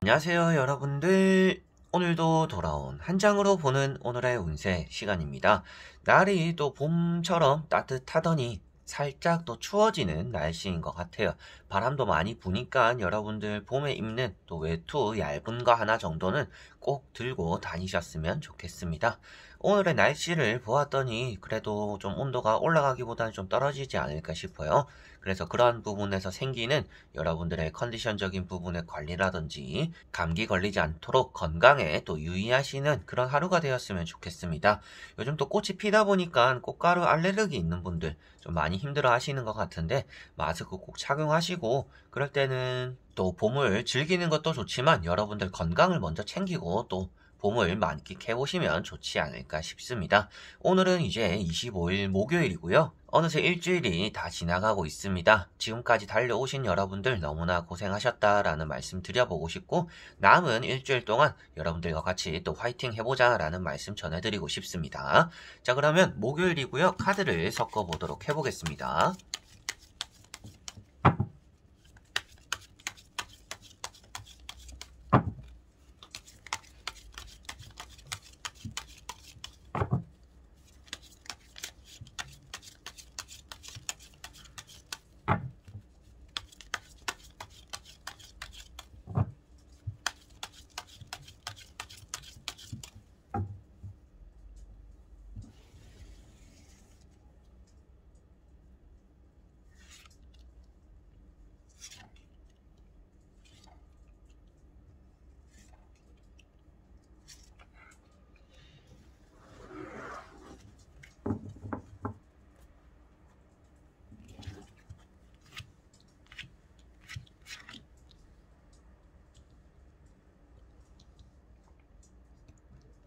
안녕하세요, 여러분들. 오늘도 돌아온 한 장으로 보는 오늘의 운세 시간입니다. 날이 또 봄처럼 따뜻하더니 살짝 또 추워지는 날씨인 것 같아요. 바람도 많이 부니까 여러분들 봄에 입는 또 외투 얇은 거 하나 정도는 꼭 들고 다니셨으면 좋겠습니다. 오늘의 날씨를 보았더니 그래도 좀 온도가 올라가기보다는 좀 떨어지지 않을까 싶어요. 그래서 그런 부분에서 생기는 여러분들의 컨디션적인 부분의 관리라든지 감기 걸리지 않도록 건강에 또 유의하시는 그런 하루가 되었으면 좋겠습니다. 요즘 또 꽃이 피다 보니까 꽃가루 알레르기 있는 분들 좀 많이 힘들어 하시는 것 같은데 마스크 꼭 착용하시고 그럴 때는 또 봄을 즐기는 것도 좋지만 여러분들 건강을 먼저 챙기고 또 봄을 만끽해보시면 좋지 않을까 싶습니다. 오늘은 이제 25일 목요일이고요. 어느새 일주일이 다 지나가고 있습니다. 지금까지 달려오신 여러분들 너무나 고생하셨다라는 말씀 드려보고 싶고 남은 일주일 동안 여러분들과 같이 또 화이팅 해보자라는 말씀 전해드리고 싶습니다. 자, 그러면 목요일이고요. 카드를 섞어보도록 해보겠습니다.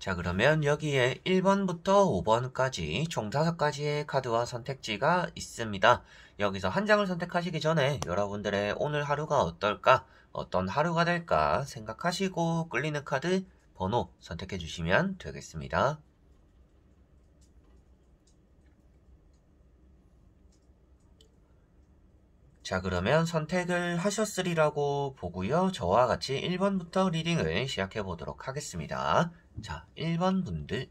자, 그러면 여기에 1번부터 5번까지 총 5가지의 카드와 선택지가 있습니다. 여기서 한 장을 선택하시기 전에 여러분들의 오늘 하루가 어떨까, 어떤 하루가 될까 생각하시고 끌리는 카드 번호 선택해 주시면 되겠습니다. 자, 그러면 선택을 하셨으리라고 보고요. 저와 같이 1번부터 리딩을 시작해 보도록 하겠습니다. 자, 1번 분들.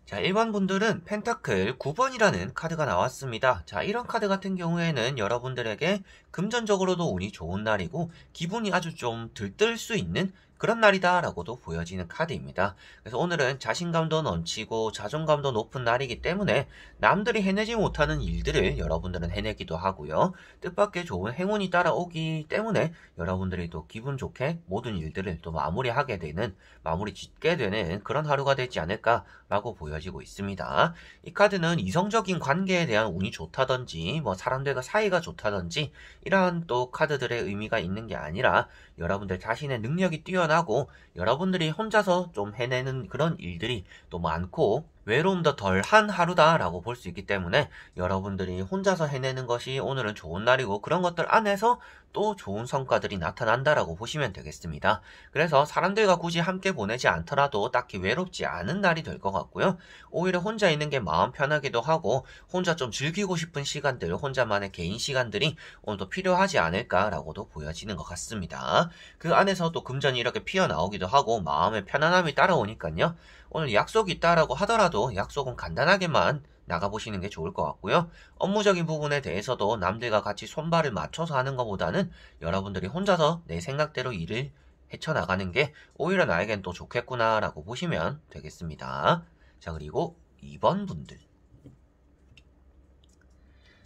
자, 1번 분들은 펜타클 9번이라는 카드가 나왔습니다. 자, 이런 카드 같은 경우에는 여러분들에게 금전적으로도 운이 좋은 날이고 기분이 아주 좀 들뜰 수 있는 그런 날이다 라고도 보여지는 카드입니다. 그래서 오늘은 자신감도 넘치고 자존감도 높은 날이기 때문에 남들이 해내지 못하는 일들을 여러분들은 해내기도 하고요. 뜻밖의 좋은 행운이 따라오기 때문에 여러분들이 또 기분 좋게 모든 일들을 또 마무리하게 되는, 마무리 짓게 되는 그런 하루가 되지 않을까라고 보여지고 있습니다. 이 카드는 이성적인 관계에 대한 운이 좋다든지 뭐 사람들과 사이가 좋다든지 이러한 또 카드들의 의미가 있는 게 아니라 여러분들 자신의 능력이 뛰어나고 여러분들이 혼자서 좀 해내는 그런 일들이 또 많고 외로움도 덜한 하루다라고 볼 수 있기 때문에 여러분들이 혼자서 해내는 것이 오늘은 좋은 날이고 그런 것들 안에서 또 좋은 성과들이 나타난다라고 보시면 되겠습니다. 그래서 사람들과 굳이 함께 보내지 않더라도 딱히 외롭지 않은 날이 될 것 같고요. 오히려 혼자 있는 게 마음 편하기도 하고 혼자 좀 즐기고 싶은 시간들, 혼자만의 개인 시간들이 오늘도 필요하지 않을까라고도 보여지는 것 같습니다. 그 안에서 또 금전이 이렇게 피어나오기도 하고 마음의 편안함이 따라오니까요. 오늘 약속이 있다라고 하더라도 약속은 간단하게만 나가보시는 게 좋을 것 같고요. 업무적인 부분에 대해서도 남들과 같이 손발을 맞춰서 하는 것보다는 여러분들이 혼자서 내 생각대로 일을 헤쳐나가는 게 오히려 나에겐 또 좋겠구나라고 보시면 되겠습니다. 자, 그리고 2번 분들.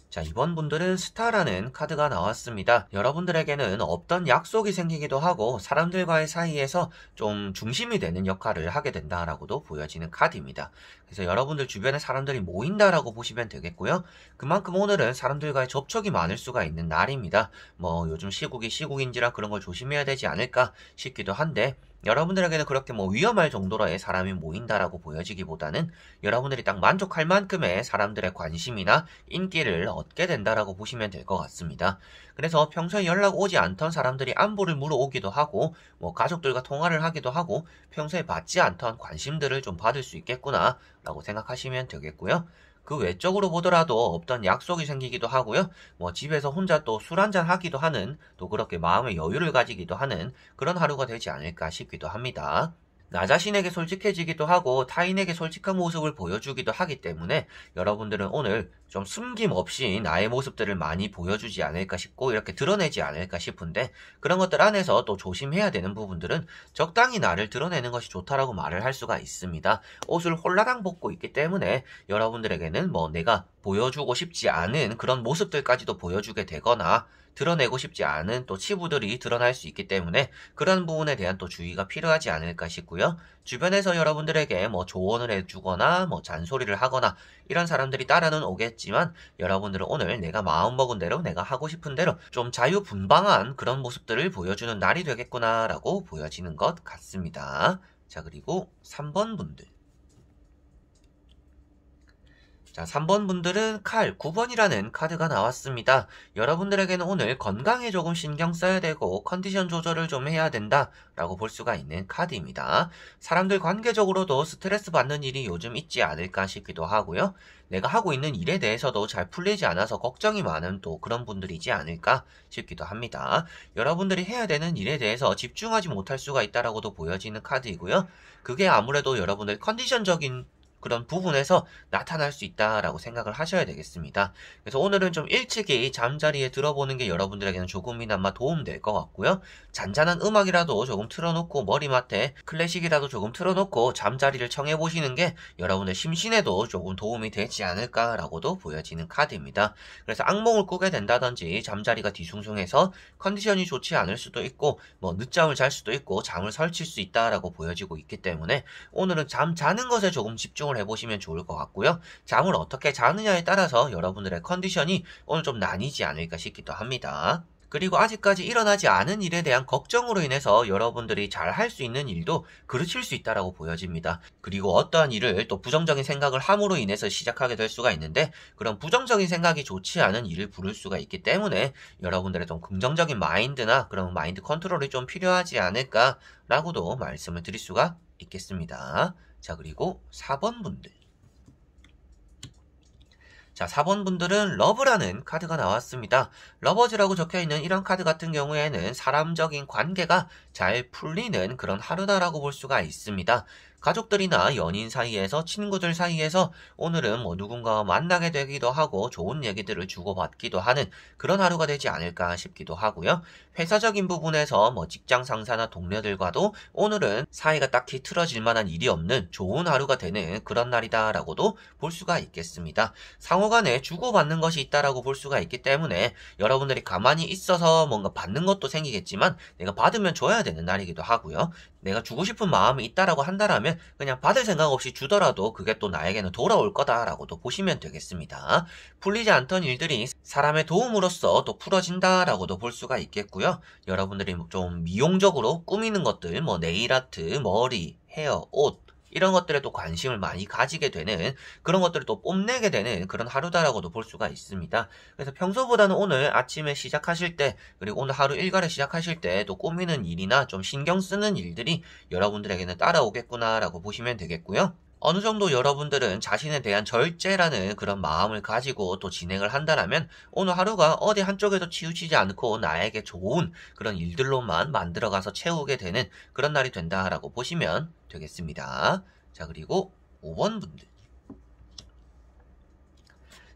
자, 이번 분들은 스타라는 카드가 나왔습니다. 여러분들에게는 없던 약속이 생기기도 하고 사람들과의 사이에서 좀 중심이 되는 역할을 하게 된다라고도 보여지는 카드입니다. 그래서 여러분들 주변에 사람들이 모인다라고 보시면 되겠고요. 그만큼 오늘은 사람들과의 접촉이 많을 수가 있는 날입니다. 뭐 요즘 시국이 시국인지라 그런 걸 조심해야 되지 않을까 싶기도 한데 여러분들에게는 그렇게 뭐 위험할 정도로의 사람이 모인다라고 보여지기보다는 여러분들이 딱 만족할 만큼의 사람들의 관심이나 인기를 얻게 된다라고 보시면 될 것 같습니다. 그래서 평소에 연락 오지 않던 사람들이 안부를 물어오기도 하고 뭐 가족들과 통화를 하기도 하고 평소에 받지 않던 관심들을 좀 받을 수 있겠구나 라고 생각하시면 되겠고요. 그 외적으로 보더라도 없던 약속이 생기기도 하고요. 뭐 집에서 혼자 또 술 한잔 하기도 하는, 또 그렇게 마음의 여유를 가지기도 하는 그런 하루가 되지 않을까 싶기도 합니다. 나 자신에게 솔직해지기도 하고 타인에게 솔직한 모습을 보여주기도 하기 때문에 여러분들은 오늘 좀 숨김없이 나의 모습들을 많이 보여주지 않을까 싶고 이렇게 드러내지 않을까 싶은데, 그런 것들 안에서 또 조심해야 되는 부분들은 적당히 나를 드러내는 것이 좋다라고 말을 할 수가 있습니다. 옷을 홀라당 벗고 있기 때문에 여러분들에게는 뭐 내가 보여주고 싶지 않은 그런 모습들까지도 보여주게 되거나 드러내고 싶지 않은 또 치부들이 드러날 수 있기 때문에 그런 부분에 대한 또 주의가 필요하지 않을까 싶고요. 주변에서 여러분들에게 뭐 조언을 해주거나 뭐 잔소리를 하거나 이런 사람들이 따라는 오겠지만, 여러분들은 오늘 내가 마음먹은 대로 내가 하고 싶은 대로 좀 자유분방한 그런 모습들을 보여주는 날이 되겠구나라고 보여지는 것 같습니다. 자, 그리고 3번 분들. 자, 3번 분들은 칼 9번이라는 카드가 나왔습니다. 여러분들에게는 오늘 건강에 조금 신경 써야 되고 컨디션 조절을 좀 해야 된다라고 볼 수가 있는 카드입니다. 사람들 관계적으로도 스트레스 받는 일이 요즘 있지 않을까 싶기도 하고요. 내가 하고 있는 일에 대해서도 잘 풀리지 않아서 걱정이 많은 또 그런 분들이지 않을까 싶기도 합니다. 여러분들이 해야 되는 일에 대해서 집중하지 못할 수가 있다라고도 보여지는 카드이고요. 그게 아무래도 여러분들 컨디션적인 그런 부분에서 나타날 수 있다라고 생각을 하셔야 되겠습니다. 그래서 오늘은 좀 일찍이 잠자리에 들어보는 게 여러분들에게는 조금이나마 도움될 것 같고요. 잔잔한 음악이라도 조금 틀어놓고 머리맡에 클래식이라도 조금 틀어놓고 잠자리를 청해보시는 게 여러분의 심신에도 조금 도움이 되지 않을까라고도 보여지는 카드입니다. 그래서 악몽을 꾸게 된다든지 잠자리가 뒤숭숭해서 컨디션이 좋지 않을 수도 있고 뭐 늦잠을 잘 수도 있고 잠을 설칠 수 있다라고 보여지고 있기 때문에 오늘은 잠 자는 것에 조금 집중을 해보시면 좋을 것 같고요. 잠을 어떻게 자느냐에 따라서 여러분들의 컨디션이 오늘 좀 나뉘지 않을까 싶기도 합니다. 그리고 아직까지 일어나지 않은 일에 대한 걱정으로 인해서 여러분들이 잘 할 수 있는 일도 그르칠 수 있다라고 보여집니다. 그리고 어떠한 일을 또 부정적인 생각을 함으로 인해서 시작하게 될 수가 있는데, 그런 부정적인 생각이 좋지 않은 일을 부를 수가 있기 때문에 여러분들의 좀 긍정적인 마인드나 그런 마인드 컨트롤이 좀 필요하지 않을까라고도 말씀을 드릴 수가 있겠습니다. 자, 그리고 4번 분들. 자, 4번 분들은 러브라는 카드가 나왔습니다. 러버즈라고 적혀있는 이런 카드 같은 경우에는 사람적인 관계가 잘 풀리는 그런 하루다라고 볼 수가 있습니다. 가족들이나 연인 사이에서, 친구들 사이에서 오늘은 뭐 누군가와 만나게 되기도 하고 좋은 얘기들을 주고받기도 하는 그런 하루가 되지 않을까 싶기도 하고요. 회사적인 부분에서 뭐 직장 상사나 동료들과도 오늘은 사이가 딱히 틀어질 만한 일이 없는 좋은 하루가 되는 그런 날이다라고도 볼 수가 있겠습니다. 상호간에 주고받는 것이 있다라고 볼 수가 있기 때문에 여러분들이 가만히 있어서 뭔가 받는 것도 생기겠지만 내가 받으면 줘야 되는 날이기도 하고요. 내가 주고 싶은 마음이 있다라고 한다라면 그냥 받을 생각 없이 주더라도 그게 또 나에게는 돌아올 거다라고도 보시면 되겠습니다. 풀리지 않던 일들이 사람의 도움으로써 또 풀어진다라고도 볼 수가 있겠고요. 여러분들이 좀 미용적으로 꾸미는 것들, 뭐 네일아트, 머리, 헤어, 옷 이런 것들에 또 관심을 많이 가지게 되는 그런 것들을 또 뽐내게 되는 그런 하루다라고도 볼 수가 있습니다. 그래서 평소보다는 오늘 아침에 시작하실 때, 그리고 오늘 하루 일과를 시작하실 때 또 꾸미는 일이나 좀 신경 쓰는 일들이 여러분들에게는 따라오겠구나라고 보시면 되겠고요. 어느 정도 여러분들은 자신에 대한 절제라는 그런 마음을 가지고 또 진행을 한다면 오늘 하루가 어디 한쪽에도 치우치지 않고 나에게 좋은 그런 일들로만 만들어가서 채우게 되는 그런 날이 된다라고 보시면 되겠습니다. 자, 그리고 5번 분들.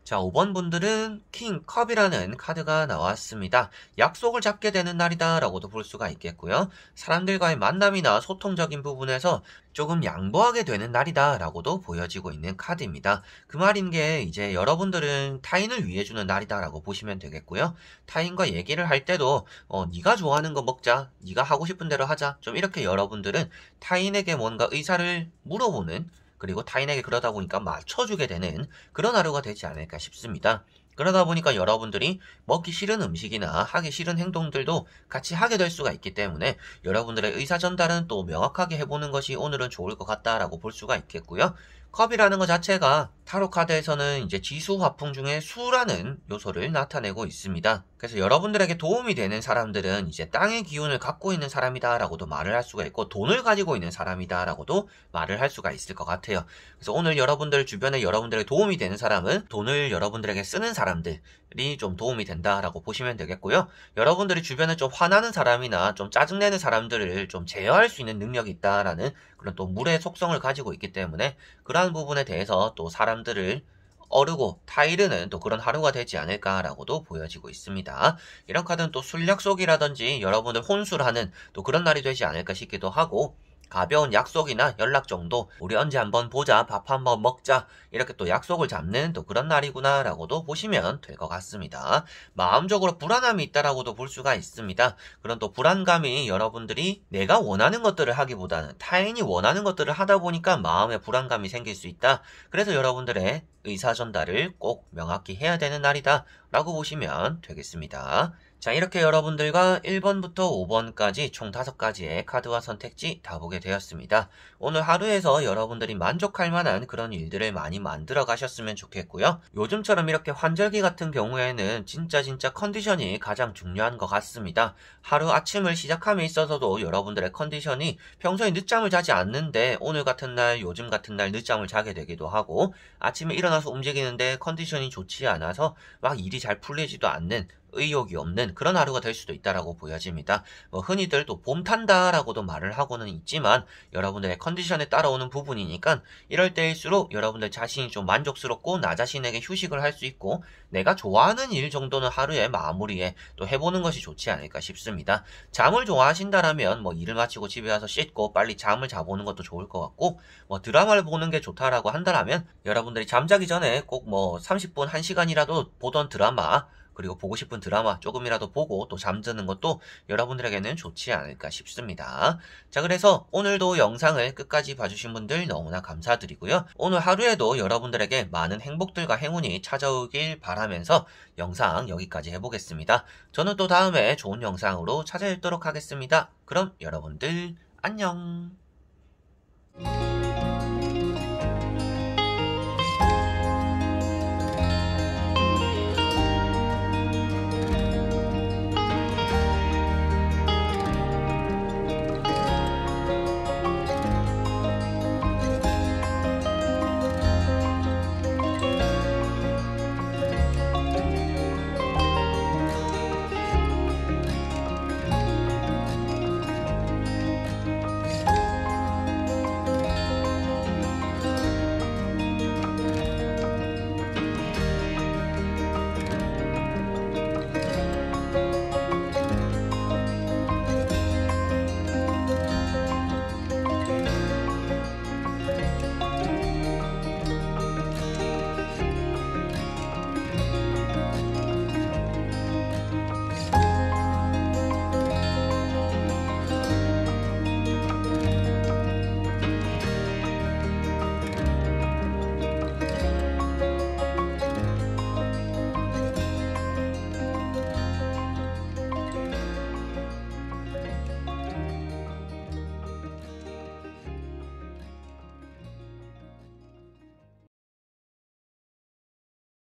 자, 5번 분들은 킹 컵이라는 카드가 나왔습니다. 약속을 잡게 되는 날이다 라고도 볼 수가 있겠고요. 사람들과의 만남이나 소통적인 부분에서 조금 양보하게 되는 날이다 라고도 보여지고 있는 카드입니다. 그 말인 게 이제 여러분들은 타인을 위해 주는 날이다 라고 보시면 되겠고요. 타인과 얘기를 할 때도 네가 좋아하는 거 먹자, 네가 하고 싶은 대로 하자, 좀 이렇게 여러분들은 타인에게 뭔가 의사를 물어보는, 그리고 타인에게 그러다 보니까 맞춰주게 되는 그런 하루가 되지 않을까 싶습니다. 그러다 보니까 여러분들이 먹기 싫은 음식이나 하기 싫은 행동들도 같이 하게 될 수가 있기 때문에 여러분들의 의사 전달은 또 명확하게 해보는 것이 오늘은 좋을 것 같다라고 볼 수가 있겠고요. 컵이라는 것 자체가 타로 카드에서는 이제 지수 화풍 중에 수라는 요소를 나타내고 있습니다. 그래서 여러분들에게 도움이 되는 사람들은 이제 땅의 기운을 갖고 있는 사람이다 라고도 말을 할 수가 있고, 돈을 가지고 있는 사람이다 라고도 말을 할 수가 있을 것 같아요. 그래서 오늘 여러분들 주변에 여러분들에게 도움이 되는 사람은 돈을 여러분들에게 쓰는 사람들이 좀 도움이 된다라고 보시면 되겠고요. 여러분들이 주변에 좀 화나는 사람이나 좀 짜증내는 사람들을 좀 제어할 수 있는 능력이 있다라는 그런 또 물의 속성을 가지고 있기 때문에, 그러한 부분에 대해서 또 사람들을 어르고 타이르는 또 그런 하루가 되지 않을까라고도 보여지고 있습니다. 이런 카드는 또 술 약속이라든지 여러분들 혼술하는 또 그런 날이 되지 않을까 싶기도 하고, 가벼운 약속이나 연락 정도, 우리 언제 한번 보자, 밥 한번 먹자, 이렇게 또 약속을 잡는 또 그런 날이구나 라고도 보시면 될 것 같습니다. 마음적으로 불안함이 있다라고도 볼 수가 있습니다. 그런 또 불안감이 여러분들이 내가 원하는 것들을 하기보다는 타인이 원하는 것들을 하다 보니까 마음에 불안감이 생길 수 있다. 그래서 여러분들의 의사 전달을 꼭 명확히 해야 되는 날이다 라고 보시면 되겠습니다. 자, 이렇게 여러분들과 1번부터 5번까지 총 5가지의 카드와 선택지 다 보게 되었습니다. 오늘 하루에서 여러분들이 만족할 만한 그런 일들을 많이 만들어 가셨으면 좋겠고요. 요즘처럼 이렇게 환절기 같은 경우에는 진짜 컨디션이 가장 중요한 것 같습니다. 하루 아침을 시작함에 있어서도 여러분들의 컨디션이 평소에 늦잠을 자지 않는데 오늘 같은 날, 요즘 같은 날 늦잠을 자게 되기도 하고, 아침에 일어나서 움직이는데 컨디션이 좋지 않아서 막 일이 잘 풀리지도 않는, 의욕이 없는 그런 하루가 될 수도 있다라고 보여집니다. 흔히들 또 봄 탄다라고도 말을 하고는 있지만 여러분들의 컨디션에 따라오는 부분이니까, 이럴 때일수록 여러분들 자신이 좀 만족스럽고 나 자신에게 휴식을 할 수 있고 내가 좋아하는 일 정도는 하루에 마무리에 또 해보는 것이 좋지 않을까 싶습니다. 잠을 좋아하신다라면 일을 마치고 집에 와서 씻고 빨리 잠을 자보는 것도 좋을 것 같고, 드라마를 보는 게 좋다라고 한다라면 여러분들이 잠자기 전에 꼭 30분, 1시간이라도 보던 드라마, 그리고 보고 싶은 드라마 조금이라도 보고 또 잠드는 것도 여러분들에게는 좋지 않을까 싶습니다. 자, 그래서 오늘도 영상을 끝까지 봐주신 분들 너무나 감사드리고요. 오늘 하루에도 여러분들에게 많은 행복들과 행운이 찾아오길 바라면서 영상 여기까지 해보겠습니다. 저는 또 다음에 좋은 영상으로 찾아뵙도록 하겠습니다. 그럼 여러분들 안녕.